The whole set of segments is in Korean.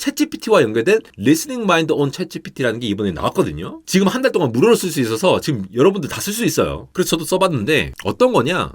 챗GPT와 연결된 Listening Mind on 챗GPT라는 게 이번에 나왔거든요. 지금 한 달 동안 무료로 쓸 수 있어서 지금 여러분들 다 쓸 수 있어요. 그래서 저도 써봤는데 어떤 거냐?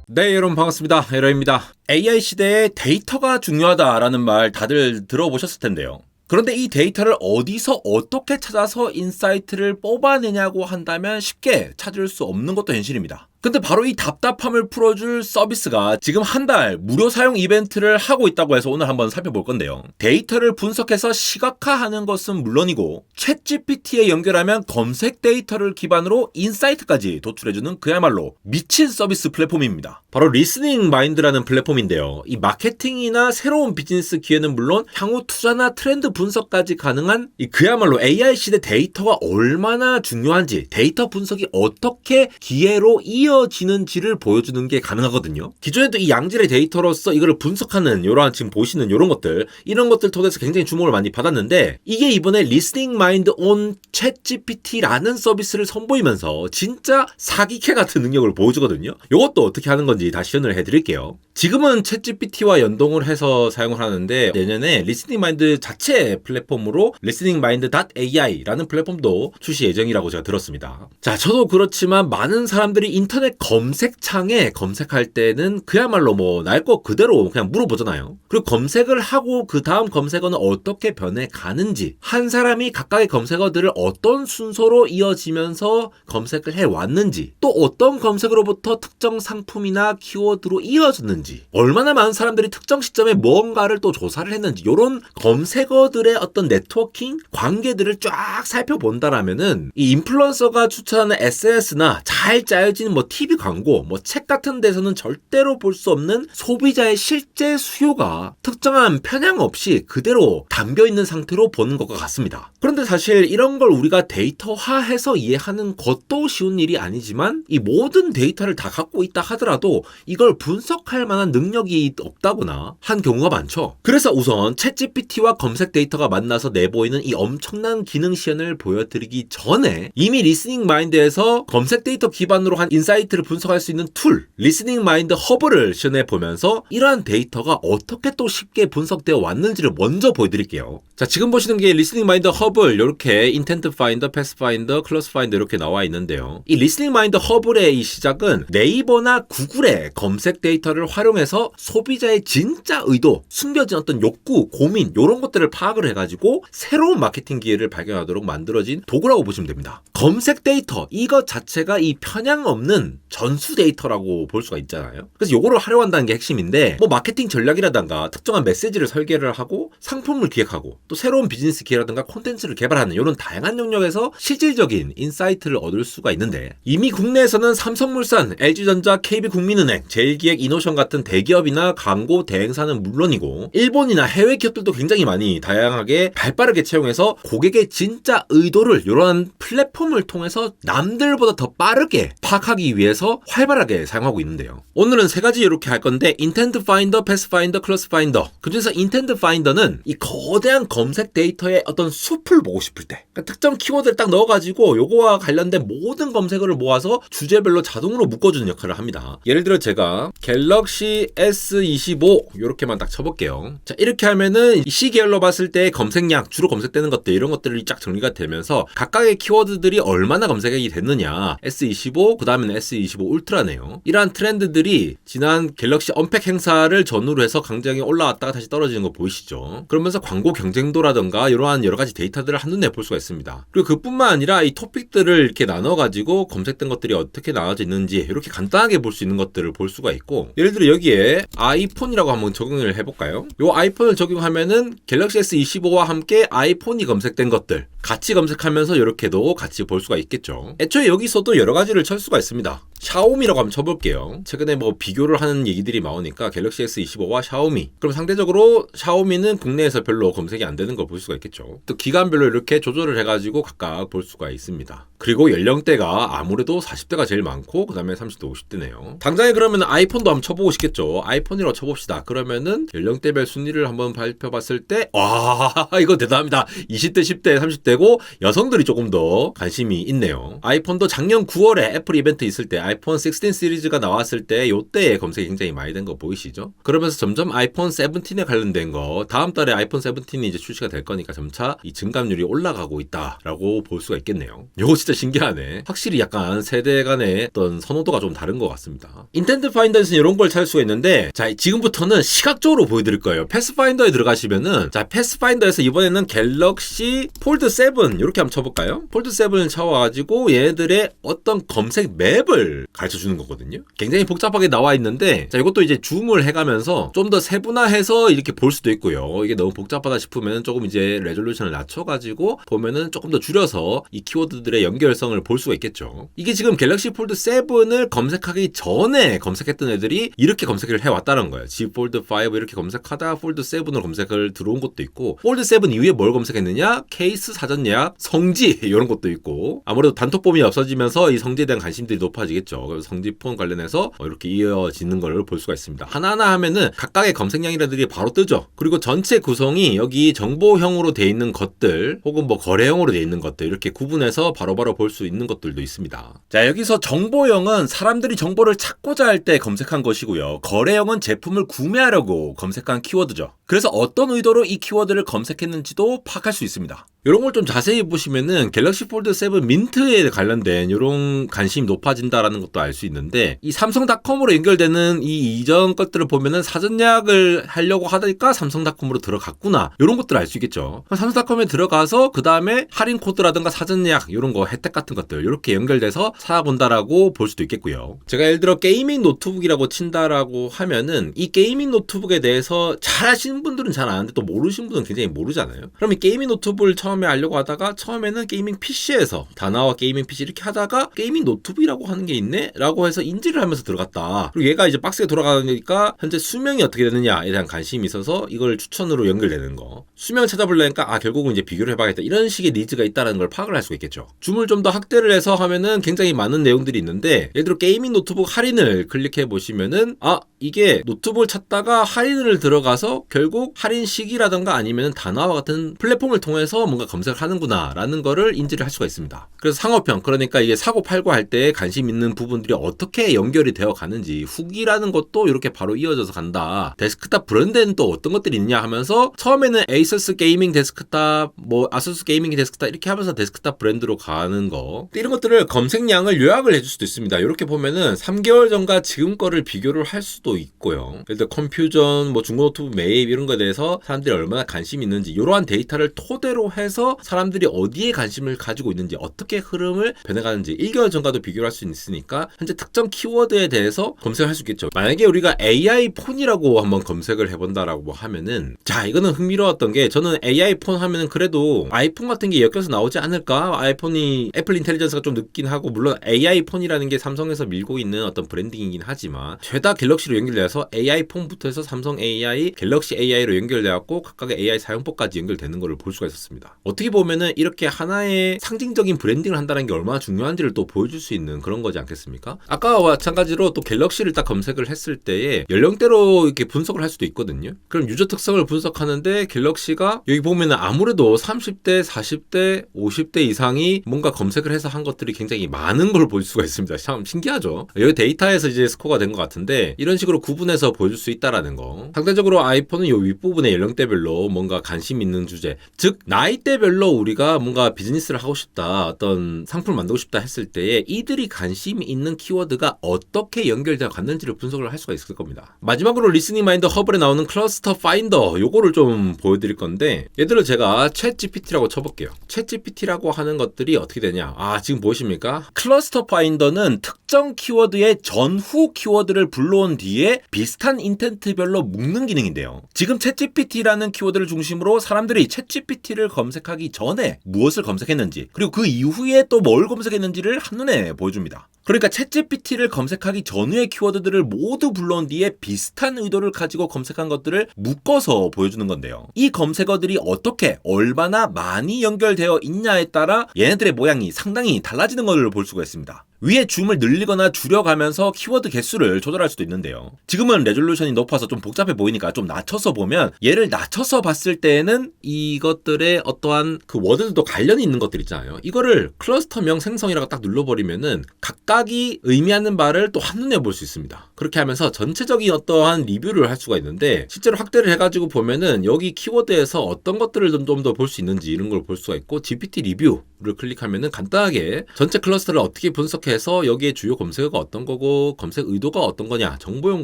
네, 여러분 반갑습니다. 에러입니다. AI 시대에 데이터가 중요하다라는 말 다들 들어보셨을 텐데요. 그런데 이 데이터를 어디서 어떻게 찾아서 인사이트를 뽑아내냐고 한다면 쉽게 찾을 수 없는 것도 현실입니다. 근데 바로 이 답답함을 풀어줄 서비스가 지금 한 달 무료 사용 이벤트를 하고 있다고 해서 오늘 한번 살펴볼 건데요. 데이터를 분석해서 시각화하는 것은 물론이고 챗GPT에 연결하면 검색 데이터를 기반으로 인사이트까지 도출해주는 그야말로 미친 서비스 플랫폼입니다. 바로 리스닝 마인드라는 플랫폼인데요. 이 마케팅이나 새로운 비즈니스 기회는 물론 향후 투자나 트렌드 분석까지 가능한 이 그야말로 AI 시대 데이터가 얼마나 중요한지, 데이터 분석이 어떻게 기회로 이어지는지를 보여주는 게 가능하거든요. 기존에도 이 양질의 데이터로서 이거를 분석하는 이러한 지금 보시는 이런 것들, 이런 것들 통해서 굉장히 주목을 많이 받았는데 이게 이번에 Listening Mind on 챗GPT라는 서비스를 선보이면서 진짜 사기캐 같은 능력을 보여주거든요. 이것도 어떻게 하는 건지 다시 시연을 해드릴게요. 지금은 챗GPT와 연동을 해서 사용을 하는데 내년에 Listening Mind 자체 플랫폼으로 listeningmind.ai라는 플랫폼도 출시 예정이라고 제가 들었습니다. 자, 저도 그렇지만 많은 사람들이 인터넷 검색창에 검색할 때는 그야말로 뭐 날 거 그대로 그냥 물어보잖아요. 그리고 검색을 하고 그 다음 검색어는 어떻게 변해가는지, 한 사람이 각각의 검색어들을 어떤 순서로 이어지면서 검색을 해왔는지, 또 어떤 검색으로부터 특정 상품이나 키워드로 이어졌는지, 얼마나 많은 사람들이 특정 시점에 무언가를 또 조사를 했는지, 이런 검색어들의 어떤 네트워킹 관계들을 쫙 살펴본다라면은 이 인플루언서가 추천하는 SNS나 잘 짜여진 뭐 TV 광고, 뭐 책 같은 데서는 절대로 볼 수 없는 소비자의 실제 수요가 특정한 편향 없이 그대로 담겨있는 상태로 보는 것과 같습니다. 그런데 사실 이런 걸 우리가 데이터화해서 이해하는 것도 쉬운 일이 아니지만 이 모든 데이터를 다 갖고 있다 하더라도 이걸 분석할 만한 능력이 없다거나 한 경우가 많죠. 그래서 우선 챗GPT와 검색 데이터가 만나서 내보이는 이 엄청난 기능 시연을 보여드리기 전에 이미 리스닝 마인드에서 검색 데이터 기반으로 한 인사이트를 분석할 수 있는 툴, 리스닝 마인드 허브를 시연해 보면서 이러한 데이터가 어떻게 또 쉽게 분석되어 왔는지를 먼저 보여드릴게요. 자, 지금 보시는 게 리스닝 마인드 허블, 이렇게 인텐트 파인더, 패스 파인더, 클러스 파인더 이렇게 나와 있는데요. 이 리스닝 마인드 허블의 이 시작은 네이버나 구글의 검색 데이터를 활용해서 소비자의 진짜 의도, 숨겨진 어떤 욕구, 고민 이런 것들을 파악을 해가지고 새로운 마케팅 기회를 발견하도록 만들어진 도구라고 보시면 됩니다. 검색 데이터 이것 자체가 이 편향 없는 전수 데이터라고 볼 수가 있잖아요. 그래서 요거를 활용한다는 게 핵심인데 뭐 마케팅 전략이라든가 특정한 메시지를 설계를 하고 상품을 기획하고 또 새로운 비즈니스 기회라든가 콘텐츠를 개발하는 이런 다양한 영역에서 실질적인 인사이트를 얻을 수가 있는데 이미 국내에서는 삼성물산, LG전자, KB국민은행, 제일기획, 이노션 같은 대기업이나 광고 대행사는 물론이고 일본이나 해외 기업들도 굉장히 많이 다양하게 발빠르게 채용해서 고객의 진짜 의도를 이러한 플랫폼을 통해서 남들보다 더 빠르게 파악하기 위해서 활발하게 사용하고 있는데요. 오늘은 세 가지 이렇게 할 건데 인텐트 파인더, 패스 파인더, 클러스 파인더. 그중에서 인텐트 파인더는 이 거대한 검색 데이터의 어떤 숲을 보고 싶을 때 그러니까 특정 키워드를 딱 넣어가지고 요거와 관련된 모든 검색어를 모아서 주제별로 자동으로 묶어주는 역할을 합니다. 예를 들어 제가 갤럭시 S25 이렇게만 딱 쳐볼게요. 자, 이렇게 하면은 C 계열로 봤을 때 검색량, 주로 검색되는 것들 이런 것들이 쫙 정리가 되면서 각각의 키워드들이 얼마나 검색이 됐느냐, S25 그 다음에는 S25 울트라네요. 이러한 트렌드들이 지난 갤럭시 언팩 행사를 전후로 해서 굉장히 올라왔다가 다시 떨어지는 거 보이시죠? 그러면서 광고 경쟁도라던가 이러한 여러 가지 데이터들을 한눈에 볼 수가 있습니다. 그리고 그뿐만 아니라 이 토픽들을 이렇게 나눠가지고 검색된 것들이 어떻게 나와져 있는지 이렇게 간단하게 볼 수 있는 것들을 볼 수가 있고 예를 들어 여기에 아이폰이라고 한번 적용을 해볼까요? 요 아이폰을 적용하면은 갤럭시 S25와 함께 아이폰이 검색된 것들 같이 검색하면서 이렇게도 같이 볼 수가 있겠죠. 애초에 여기서도 여러 가지를 칠 수가 있습니다. 샤오미라고 한번 쳐볼게요. 최근에 뭐 비교를 하는 얘기들이 나오니까 갤럭시 S25와 샤오미. 그럼 상대적으로 샤오미는 국내에서 별로 검색이 안 되는 걸 볼 수가 있겠죠. 또 기간별로 이렇게 조절을 해가지고 각각 볼 수가 있습니다. 그리고 연령대가 아무래도 40대가 제일 많고 그 다음에 30대, 50대네요. 당장에 그러면 아이폰도 한번 쳐보고 싶겠죠. 아이폰이라고 쳐봅시다. 그러면은 연령대별 순위를 한번 발표봤을 때 와 이거 대단합니다. 20대, 10대, 30대고 여성들이 조금 더 관심이 있네요. 아이폰도 작년 9월에 애플 이벤트 있을 때 아이폰 16 시리즈가 나왔을 때 요때에 검색이 굉장히 많이 된 거 보이시죠? 그러면서 점점 아이폰 17에 관련된 거 다음 달에 아이폰 17이 이제 출시가 될 거니까 점차 이 증감률이 올라가고 있다라고 볼 수가 있겠네요. 요거 진짜 신기하네. 확실히 약간 세대 간의 어떤 선호도가 좀 다른 것 같습니다. 인텐트 파인더에서는 이런 걸 찾을 수가 있는데 자 지금부터는 시각적으로 보여드릴 거예요. 패스파인더에 들어가시면은 자 패스파인더에서 이번에는 갤럭시 폴드 7 이렇게 한번 쳐볼까요? 폴드 7을 쳐와가지고 얘네들의 어떤 검색 맵을 가르쳐주는 거거든요. 굉장히 복잡하게 나와 있는데 자 이것도 이제 줌을 해가면서 좀 더 세분화해서 이렇게 볼 수도 있고요. 이게 너무 복잡하다 싶으면 조금 이제 레졸루션을 낮춰가지고 보면은 조금 더 줄여서 이 키워드들의 연결성을 볼 수가 있겠죠. 이게 지금 갤럭시 폴드 7을 검색하기 전에 검색했던 애들이 이렇게 검색을 해왔다는 거예요. G 폴드 5 이렇게 검색하다가 폴드 7을 검색을 들어온 것도 있고 폴드 7 이후에 뭘 검색했느냐? 케이스, 사전 예약, 성지 이런 것도 있고 아무래도 단톡폼이 없어지면서 이 성지에 대한 관심들이 높아지겠죠. 그래서 성지폰 관련해서 이렇게 이어지는 걸 볼 수가 있습니다. 하나하나 하면은 각각의 검색량이라들이 바로 뜨죠. 그리고 전체 구성이 여기 정보형으로 돼 있는 것들 혹은 뭐 거래형으로 돼 있는 것들 이렇게 구분해서 바로바로 볼 수 있는 것들도 있습니다. 자 여기서 정보형은 사람들이 정보를 찾고자 할 때 검색한 것이고요. 거래형은 제품을 구매하려고 검색한 키워드죠. 그래서 어떤 의도로 이 키워드를 검색했는지도 파악할 수 있습니다. 이런 걸 좀 자세히 보시면은 갤럭시 폴드 7 민트에 관련된 이런 관심이 높아진다라는 것도 알 수 있는데 이 삼성닷컴으로 연결되는 이 이전 것들을 보면은 사전 예약을 하려고 하니까 삼성닷컴으로 들어갔구나 이런 것들을 알 수 있겠죠. 삼성닷컴에 들어가서 그 다음에 할인 코드라든가 사전 예약 이런 거 혜택 같은 것들 이렇게 연결돼서 찾아본다라고 볼 수도 있겠고요. 제가 예를 들어 게이밍 노트북이라고 친다라고 하면은 이 게이밍 노트북에 대해서 잘 아시는 분들은 잘 아는데 또 모르시는 분은 굉장히 모르잖아요. 그럼 이 게이밍 노트북을 처음에 알려고 하다가 처음에는 게이밍 PC에서 다나와 게이밍 PC 이렇게 하다가 게이밍 노트북이라고 하는 게 있네? 라고 해서 인지를 하면서 들어갔다. 그리고 얘가 이제 박스에 돌아가니까 현재 수명이 어떻게 되느냐에 대한 관심이 있어서 이걸 추천으로 연결되는 거. 수명 찾아보려니까 결국은 이제 비교를 해봐야겠다. 이런 식의 니즈가 있다는 걸 파악을 할 수가 있겠죠. 줌을 좀 더 확대를 해서 하면은 굉장히 많은 내용들이 있는데 예를 들어 게이밍 노트북 할인을 클릭해 보시면은 이게 노트북을 찾다가 할인을 들어가서 결국 할인 시기라든가 아니면 다나와 같은 플랫폼을 통해서 뭔가 검색을 하는구나 라는 거를 인지를 할 수가 있습니다. 그래서 상호평 그러니까 이게 사고 팔고 할 때 관심 있는 부분들이 어떻게 연결이 되어 가는지 후기라는 것도 이렇게 바로 이어져서 간다. 데스크탑 브랜드에는 또 어떤 것들이 있냐 하면서 처음에는 에이서스 게이밍 데스크탑 뭐 아수스 게이밍 데스크탑 이렇게 하면서 데스크탑 브랜드로 가는 거 이런 것들을 검색량을 요약을 해줄 수도 있습니다. 이렇게 보면은 3개월 전과 지금 거를 비교를 할 수도 있고요. 예를 들어 컴퓨전 뭐 중고 노트북 매입 이런 거에 대해서 사람들이 얼마나 관심이 있는지 이러한 데이터를 토대로 해서 사람들이 어디에 관심을 가지고 있는지 어떻게 흐름을 변해가는지 1개월 전과도 비교를 할 수 있으니까 현재 특정 키워드에 대해서 검색을 할 수 있겠죠. 만약에 우리가 AI 폰이라고 한번 검색을 해본다라고 하면은 자 이거는 흥미로웠던 게 저는 AI 폰 하면은 그래도 아이폰 같은 게 엮여서 나오지 않을까? 아이폰이 애플 인텔리전스가 좀 늦긴 하고 물론 AI 폰이라는 게 삼성에서 밀고 있는 어떤 브랜딩이긴 하지만 죄다 갤럭시로 연결돼서 AI 폰부터 해서 삼성 AI, 갤럭시 AI로 연결돼갖고 각각의 AI 사용법까지 연결되는 것을 볼 수가 있었습니다. 어떻게 보면은 이렇게 하나의 상징적인 브랜딩을 한다는 게 얼마나 중요한지를 또 보여줄 수 있는 그런 거지 않겠습니까? 아까와 마찬가지로 또 갤럭시를 딱 검색을 했을 때에 연령대로 이렇게 분석을 할 수도 있거든요. 그럼 유저 특성을 분석하는데 갤럭시가 여기 보면은 아무래도 30대, 40대, 50대 이상이 뭔가 검색을 해서 한 것들이 굉장히 많은 걸 볼 수가 있습니다. 참 신기하죠? 여기 데이터에서 이제 스코어가 된 것 같은데 이런 식으로 구분해서 보여줄 수 있다라는 거. 상대적으로 아이폰은 요 윗부분에 연령대별로 뭔가 관심 있는 주제, 즉 나이대별로 우리가 뭔가 비즈니스를 하고 싶다, 어떤 상품을 만들고 싶다 했을 때에 이들이 관심이 있는 키워드가 어떻게 연결되어 갔는지를 분석을 할 수가 있을 겁니다. 마지막으로 리스닝 마인드 허블에 나오는 클러스터 파인더 요거를 좀 보여드릴 건데 예를 들어 제가 챗 GPT라고 쳐볼게요. 챗 GPT라고 하는 것들이 어떻게 되냐? 지금 보이십니까? 클러스터 파인더는 특정 키워드의 전후 키워드를 불러온 뒤에 비슷한 인텐트별로 묶는 기능인데요. 지금 챗 GPT라는 키워드를 중심으로 사람들이 챗 GPT를 검색하기 전에 무엇을 검색했는지 그리고 그 이후에 또 뭘 검색했는지를 한눈에 보여줍니다. 그러니까 챗GPT를 검색하기 전후의 키워드들을 모두 불러온 뒤에 비슷한 의도를 가지고 검색한 것들을 묶어서 보여주는 건데요. 이 검색어들이 어떻게 얼마나 많이 연결되어 있냐에 따라 얘네들의 모양이 상당히 달라지는 것을 볼 수가 있습니다. 위에 줌을 늘리거나 줄여가면서 키워드 개수를 조절할 수도 있는데요. 지금은 레졸루션이 높아서 좀 복잡해 보이니까 좀 낮춰서 보면, 얘를 낮춰서 봤을 때에는 이것들의 어떠한 그 워드들도 관련이 있는 것들 있잖아요. 이거를 클러스터명 생성이라고 딱 눌러버리면은 각각이 의미하는 바를 또 한눈에 볼 수 있습니다. 그렇게 하면서 전체적인 어떠한 리뷰를 할 수가 있는데, 실제로 확대를 해가지고 보면은 여기 키워드에서 어떤 것들을 좀 더 볼 수 있는지 이런 걸 볼 수가 있고, GPT 리뷰를 클릭하면은 간단하게 전체 클러스터를 어떻게 분석해서 여기에 주요 검색어가 어떤 거고 검색 의도가 어떤 거냐, 정보용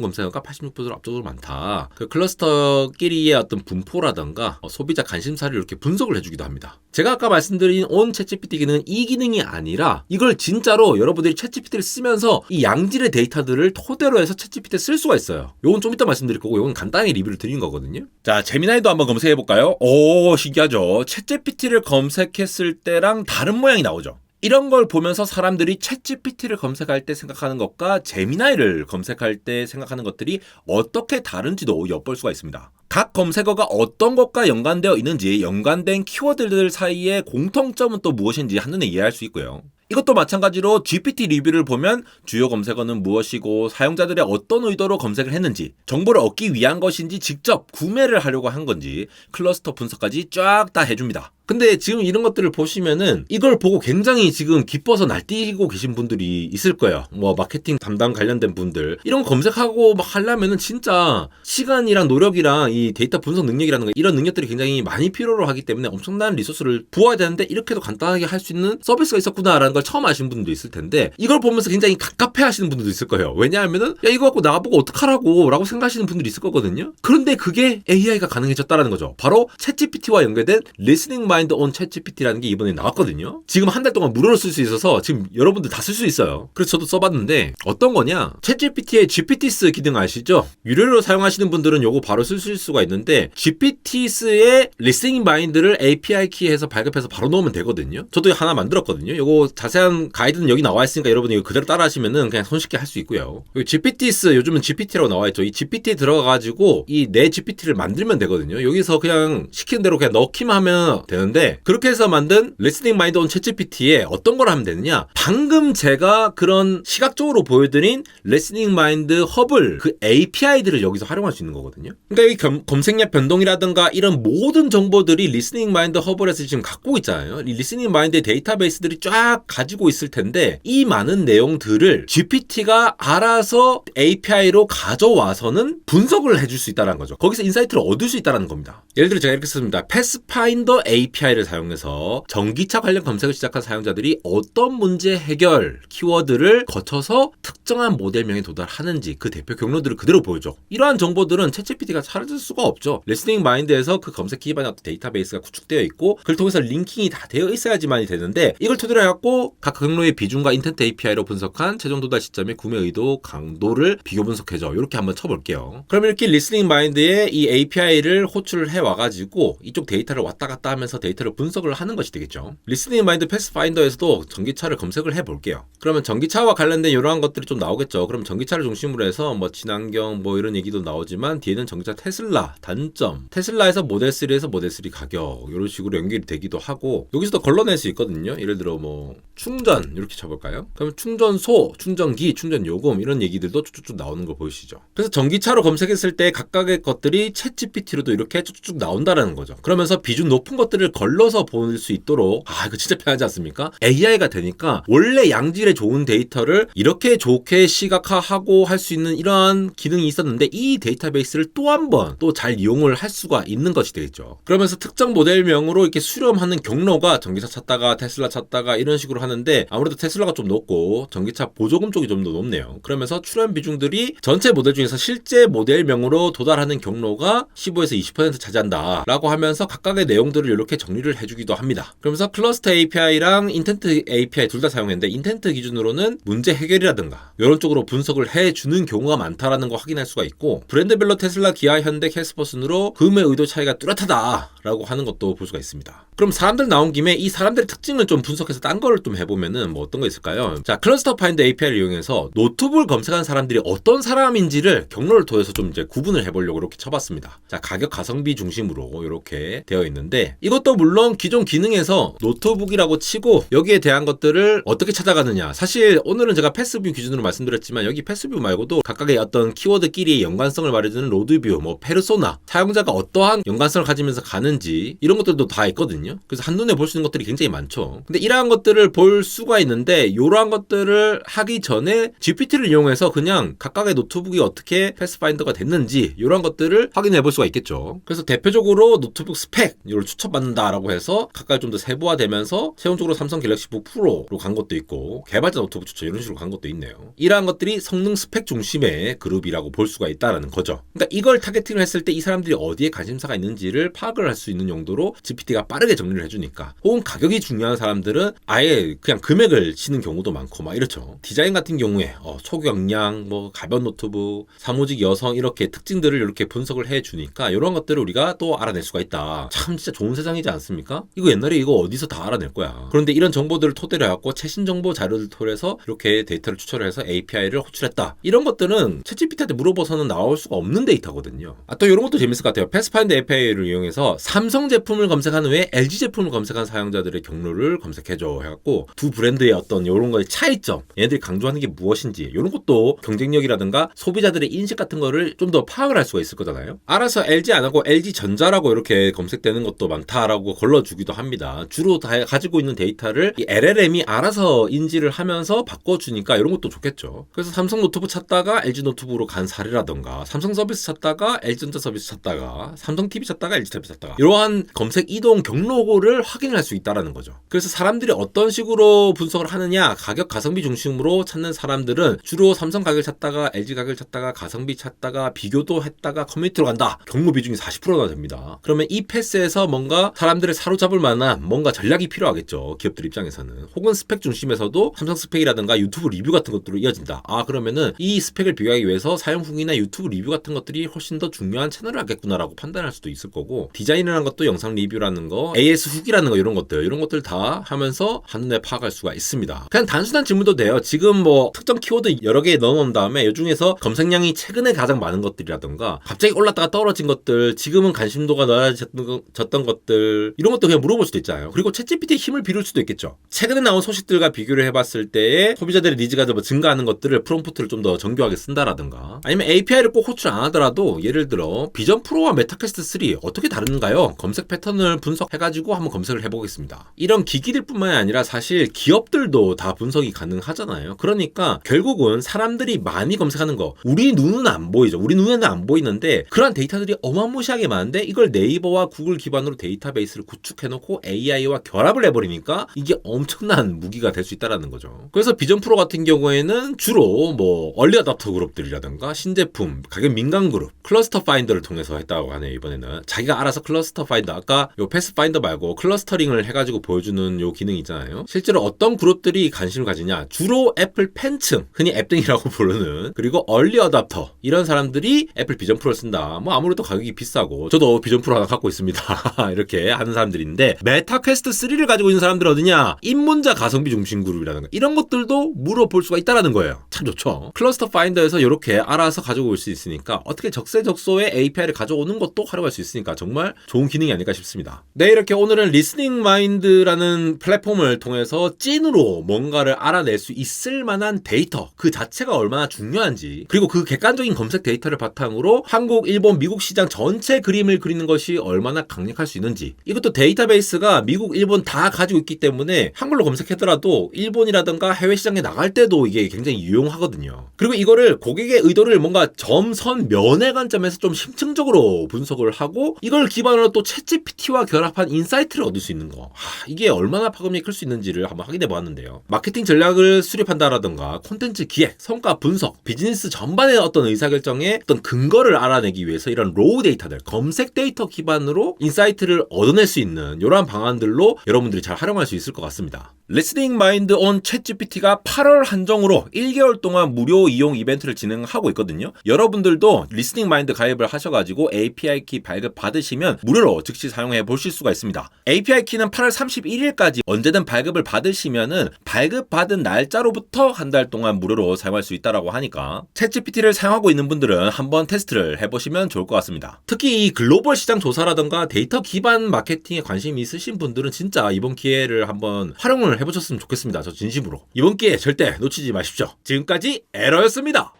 검색어가 86%로 압도적으로 많다. 그 클러스터끼리의 어떤 분포라던가 소비자 관심사를 이렇게 분석을 해주기도 합니다. 제가 아까 말씀드린 온 챗GPT 기능은 이 기능이 아니라, 이걸 진짜로 여러분들이 챗GPT를 쓰면서 이 양질의 데이터들을 토대로 해서 챗GPT에 쓸 수가 있어요. 요건 좀 이따 말씀드릴 거고, 요건 간단히 리뷰를 드린 거거든요. 자, 제미나이도 한번 검색해 볼까요? 오, 신기하죠. 챗GPT를 검색했을 때랑 다른 모양이 나오죠. 이런 걸 보면서 사람들이 챗GPT를 검색할 때 생각하는 것과 제미나이를 검색할 때 생각하는 것들이 어떻게 다른지도 엿볼 수가 있습니다. 각 검색어가 어떤 것과 연관되어 있는지, 연관된 키워드들 사이의 공통점은 또 무엇인지 한눈에 이해할 수 있고요. 이것도 마찬가지로 GPT 리뷰를 보면 주요 검색어는 무엇이고 사용자들의 어떤 의도로 검색을 했는지, 정보를 얻기 위한 것인지 직접 구매를 하려고 한 건지 클러스터 분석까지 쫙 다 해줍니다. 근데 지금 이런 것들을 보시면은 이걸 보고 굉장히 지금 기뻐서 날뛰고 계신 분들이 있을 거예요. 뭐 마케팅 담당 관련된 분들, 이런 거 검색하고 막 하려면은 진짜 시간이랑 노력이랑 이 데이터 분석 능력이라는 거, 이런 능력들이 굉장히 많이 필요로 하기 때문에 엄청난 리소스를 부어야 되는데, 이렇게도 간단하게 할 수 있는 서비스가 있었구나라는 걸 처음 아시는 분들도 있을 텐데, 이걸 보면서 굉장히 갑갑해 하시는 분들도 있을 거예요. 왜냐하면은 야, 이거 갖고 나보고 어떡하라고 라고 생각하시는 분들이 있을 거거든요. 그런데 그게 AI가 가능해졌다라는 거죠. 바로 챗GPT와 연결된 Listening Mind on 챗GPT라는 게 이번에 나왔거든요. 지금 한 달 동안 무료로 쓸 수 있어서 지금 여러분들 다 쓸 수 있어요. 그래서 저도 써봤는데 어떤 거냐, 챗GPT의 GPTs 기능 아시죠? 유료로 사용하시는 분들은 요거 바로 쓰실 수가 있는데, GPTs의 Listening Mind를 API 키에서 발급해서 바로 넣으면 되거든요. 저도 하나 만들었거든요. 요거 자세한 가이드는 여기 나와 있으니까 여러분이 이거 그대로 따라 하시면은 그냥 손쉽게 할 수 있고요. GPTs, 요즘은 GPT라고 나와 있죠. 이 GPT에 들어가가지고 이 내 GPT를 만들면 되거든요. 여기서 그냥 시키는 대로 그냥 넣기만 하면 되는데, 그렇게 해서 만든 Listening Mind on 챗GPT에 어떤 걸 하면 되느냐, 방금 제가 그런 시각적으로 보여드린 Listening Mind 허블 그 API들을 여기서 활용할 수 있는 거거든요. 그러니까 이 검색량 변동이라든가 이런 모든 정보들이 Listening Mind 허블에서 지금 갖고 있잖아요. 이 Listening Mind의 데이터베이스들이 쫙 가지고 있을 텐데, 이 많은 내용들을 GPT가 알아서 API로 가져와서는 분석을 해줄 수 있다는 거죠. 거기서 인사이트를 얻을 수 있다는 겁니다. 예를 들어 제가 이렇게 썼습니다. Pathfinder API를 사용해서 전기차 관련 검색을 시작한 사용자들이 어떤 문제 해결 키워드를 거쳐서 특정한 모델명에 도달하는지 그 대표 경로들을 그대로 보여줘. 이러한 정보들은 챗GPT가 찾을 수가 없죠. 리스닝 마인드에서 그 검색 기반의 데이터베이스가 구축되어 있고, 그걸 통해서 링킹이 다 되어 있어야지만이 되는데, 이걸 토대로 해갖고 각 경로의 비중과 인텐트 API로 분석한 최종 도달 시점의 구매 의도 강도를 비교 분석해줘. 이렇게 한번 쳐볼게요. 그럼 이렇게 리스닝 마인드에 이 API를 호출을 해와가지고 이쪽 데이터를 왔다 갔다 하면서 데이터를 분석을 하는 것이 되겠죠. 리스닝 마인드 패스파인더에서도 전기차를 검색을 해볼게요. 그러면 전기차와 관련된 이러한 것들이 좀 나오겠죠. 그럼 전기차를 중심으로 해서 뭐 친환경 뭐 이런 얘기도 나오지만, 뒤에는 전기차 테슬라 단점, 테슬라에서 모델 3에서 모델 3 가격 이런 식으로 연결이 되기도 하고, 여기서도 걸러낼 수 있거든요. 예를 들어 뭐 충전 이렇게 쳐볼까요? 그러면 충전소, 충전기, 충전 요금 이런 얘기들도 쭉쭉쭉 나오는 거 보이시죠? 그래서 전기차로 검색했을 때 각각의 것들이 챗GPT로도 이렇게 쭉쭉 나온다라는 거죠. 그러면서 비중 높은 것들을 걸러서 볼 수 있도록, 이거 진짜 편하지 않습니까? AI가 되니까 원래 양질의 좋은 데이터를 이렇게 좋게 시각화하고 할 수 있는 이러한 기능이 있었는데, 이 데이터베이스를 또 한 번 또 잘 이용을 할 수가 있는 것이 되겠죠. 그러면서 특정 모델명으로 이렇게 수렴하는 경로가 전기차 찾다가 테슬라 찾다가 이런 식으로 하는데, 아무래도 테슬라가 좀 높고 전기차 보조금 쪽이 좀 더 높네요. 그러면서 출연 비중들이 전체 모델 중에서 실제 모델명으로 도달하는 경로가 15에서 20% 차지한다 라고 하면서 각각의 내용들을 이렇게 정리를 해주기도 합니다. 그러면서 클러스터 API랑 인텐트 API 둘 다 사용했는데 인텐트 기준으로는 문제 해결이라든가 이런 쪽으로 분석을 해주는 경우가 많다라는 거 확인할 수가 있고 브랜드별로 테슬라, 기아, 현대, 캐스퍼 순으로 구매 의도 차이가 뚜렷하다라고 하는 것도 볼 수가 있습니다. 그럼 사람들 나온 김에 이 사람들의 특징을 좀 분석해서 딴 거를 좀 해보면은 뭐 어떤 거 있을까요? 자, 클러스터 파인드 API를 이용해서 노트북을 검색한 사람들이 어떤 사람인지를 경로를 통해서 좀 이제 구분을 해보려고 이렇게 쳐봤습니다. 자, 가격 가성비 중심으로 이렇게 되어 있는데 이것도 물론 기존 기능에서 노트북이라고 치고 여기에 대한 것들을 어떻게 찾아가느냐. 사실 오늘은 제가 패스뷰 기준으로 말씀드렸지만 여기 패스뷰 말고도 각각의 어떤 키워드끼리의 연관성을 말해주는 로드뷰, 뭐 페르소나, 사용자가 어떠한 연관성을 가지면서 가는지 이런 것들도 다 있거든요. 그래서 한눈에 볼 수 있는 것들이 굉장히 많죠. 근데 이러한 것들을 볼 수가 있는데 이러한 것들을 하기 전에 GPT를 이용해서 그냥 각각의 노트북이 어떻게 패스파인더가 됐는지 이러한 것들을 확인해 볼 수가 있겠죠. 그래서 대표적으로 노트북 스펙 이걸 추천받는다라고 해서 각각 좀 더 세부화되면서 최종적으로 삼성 갤럭시 북 프로로 간 것도 있고 개발자 노트북 추천 이런 식으로 간 것도 있네요. 이러한 것들이 성능 스펙 중심의 그룹이라고 볼 수가 있다라는 거죠. 그러니까 이걸 타겟팅을 했을 때 이 사람들이 어디에 관심사가 있는지를 파악을 할 수 있는 용도로 GPT가 빠르게 정리를 해주니까 혹은 가격이 중요한 사람들은 아예 그냥 금액을 치는 경우도 많고 막 이렇죠. 디자인 같은 경우에 초경량, 뭐 가벼운 노트북, 사무직 여성 이렇게 특징들을 이렇게 분석을 해주니까 이런 것들을 우리가 또 알아낼 수가 있다. 참 진짜 좋은 세상이지 않습니까? 이거 옛날에 이거 어디서 다 알아낼 거야. 그런데 이런 정보들을 토대로 해갖고 최신 정보 자료를 통해서 이렇게 데이터를 추출을 해서 API를 호출했다. 이런 것들은 챗GPT한테 물어봐서는 나올 수가 없는 데이터거든요. 또 이런 것도 재밌을 것 같아요. 패스파인더 API를 이용해서 삼성 제품을 검색한 후에 LG 제품을 검색한 사용자들의 경로를 검색해줘 해갖고 두 브랜드의 어떤 이런 거의 차이점, 얘네들이 강조하는 게 무엇인지 이런 것도 경쟁력이라든가 소비자들의 인식 같은 거를 좀 더 파악을 할 수가 있을 거잖아요. 알아서 LG 안 하고 LG 전자라고 이렇게 검색되는 것도 많다라고 걸러주기도 합니다. 주로 다 가지고 있는 데이터를 이 LLM이 알아서 인지를 하면서 바꿔주니까 이런 것도 좋겠죠. 그래서 삼성 노트북 찾다가 LG 노트북으로 간 사례라던가 삼성 서비스 찾다가 LG 전자 서비스 찾다가 삼성 TV 찾다가 LG TV 찾다가 이러한 검색 이동 경로를 확인할 수 있다라는 거죠. 그래서 사람들이 어떤 식으로 분석을 하느냐, 가격 가성비 중심으로 찾는 사람들은 주로 삼성 가격 찾다가 LG 가격 찾다가 가성비 찾다가 비교도 했다가 커뮤니티로 간다. 경로 비중이 40%나 됩니다. 그러면 이 패스에서 뭔가 사람들을 사로잡을 만한 뭔가 전략이 필요하겠죠. 기업들 입장에서는. 혹은 스펙 중심에서도 삼성 스펙이라든가 유튜브 리뷰 같은 것들로 이어진다. 그러면은 이 스펙을 비교하기 위해서 사용 후기나 유튜브 리뷰 같은 것들이 훨씬 더 중요한 채널을 하겠구나라고 판단할 수도 있을 거고 디자인이라는 것도 영상 리뷰라는 거, AS 후기라는 거 이런 것들 다 하면서 한눈에 파악할 수가 있습니다. 그냥 단순한 질문도 돼요. 지금 뭐 특정 키워드 여러 개 넣어놓은 다음에 이 중에서 검색량이 최근에 가장 많은 것들이라던가 갑자기 올랐다가 떨어진 것들, 지금은 관심도가 낮아졌던 것들 이런 것도 그냥 물어볼 수도 있잖아요. 그리고 챗GPT의 힘을 빌릴 수도 있겠죠. 최근에 나온 소식들과 비교를 해봤을 때에 소비자들의 니즈가 좀 증가하는 것들을 프롬프트를 좀 더 정교하게 쓴다라든가 아니면 API를 꼭 호출 안 하더라도 예를 들어 비전 프로와 메타퀘스트 3 어떻게 다른가요? 검색 패턴을 분석해가지고 한번 검색을 해보겠습니다. 이런 기기들 뿐만이 아니라 사실 기업들도 다 분석이 가능하잖아요. 그러니까 결국은 사람들이 많이 검색하는 거 우리 눈은 안 보이죠. 우리 눈에는 안 보이는데 그런 데이터들이 어마무시하게 많은데 이걸 네이버와 구글 기반으로 데이터베이스를 구축해놓고 AI와 결합을 해버리니까 이게 엄청난 무기가 될 수 있다는 거죠. 그래서 비전 프로 같은 경우에는 주로 뭐 얼리 어답터 그룹들이라든가 신제품, 가격 민감 그룹, 클러스터 파인더를 통해서 했다고 하네요. 이번에는 자기가 알아서 클러스터 파인더, 아까 요 패스 파인더 말고 클러스터링을 해가지고 보여주는 요 기능이 있잖아요. 실제로 어떤 그룹들이 관심을 가지냐, 주로 애플 팬층, 흔히 앱등이라고 부르는, 그리고 얼리 어답터 이런 사람들이 애플 비전 프로를 쓴다. 뭐 아무래도 가격이 비싸고 저도 비전 프로 하나 갖고 있습니다. 이렇게 하는 사람들인데 메타 퀘스트 3를 가지고 있는 사람들 어디냐, 입문자 가성비 중심 그룹이라든가 이런 것들도 물어볼 수가 있다라는 거예요. 참 좋죠. 클러스터 파인더에서 이렇게 알아서 가지고 올 수 있으니까 어떻게 적세적소의 API를 가져오는 것도 활용할 수 있으니까 정말 좋은 기능이 아닐까 싶습니다. 네, 이렇게 오늘은 리스닝 마인드라는 플랫폼을 통해서 찐으로 뭔가를 알아낼 수 있을 만한 데이터 그 자체가 얼마나 중요한지, 그리고 그 객관적인 검색 데이터를 바탕으로 한국, 일본, 미국 시장 전체 그림을 그리는 것이 얼마나 강력할 수 있는지, 이것도 데이터베이스가 미국, 일본 다 가지고 있기 때문에 한글로 검색하더라도 일본이라든가 해외 시장에 나갈 때도 이게 굉장히 유용하거든요. 그리고 이거를 고객의 의도를 뭔가 점, 선, 면의 관점에서 좀 심층적으로 분석을 하고 이걸 기반으로 또 챗GPT와 결합한 인사이트를 얻을 수 있는 거, 이게 얼마나 파급력이 클 수 있는지를 한번 확인해 보았는데요. 마케팅 전략을 수립한다라든가 콘텐츠 기획, 성과 분석, 비즈니스 전반의 어떤 의사결정에 어떤 근거를 알아내기 위해서 이런 로우 데이터들, 검색 데이터 기반으로 인사이트를 얻을 얻어낼 수 있는 이러한 방안들로 여러분들이 잘 활용할 수 있을 것 같습니다. 리스닝 마인드 온 챗GPT가 8월 한정으로 1개월 동안 무료 이용 이벤트를 진행하고 있거든요. 여러분들도 리스닝 마인드 가입을 하셔가지고 API 키 발급 받으시면 무료로 즉시 사용해 보실 수가 있습니다. API 키는 8월 31일까지 언제든 발급을 받으시면은 발급받은 날짜로부터 한 달 동안 무료로 사용할 수 있다라고 하니까 챗GPT를 사용하고 있는 분들은 한번 테스트를 해보시면 좋을 것 같습니다. 특히 이 글로벌 시장 조사라던가 데이터 기반 마케팅에 관심이 있으신 분들은 진짜 이번 기회를 한번 활용을 해보셨으면 좋겠습니다. 저 진심으로. 이번 기회 절대 놓치지 마십시오. 지금까지 에러였습니다.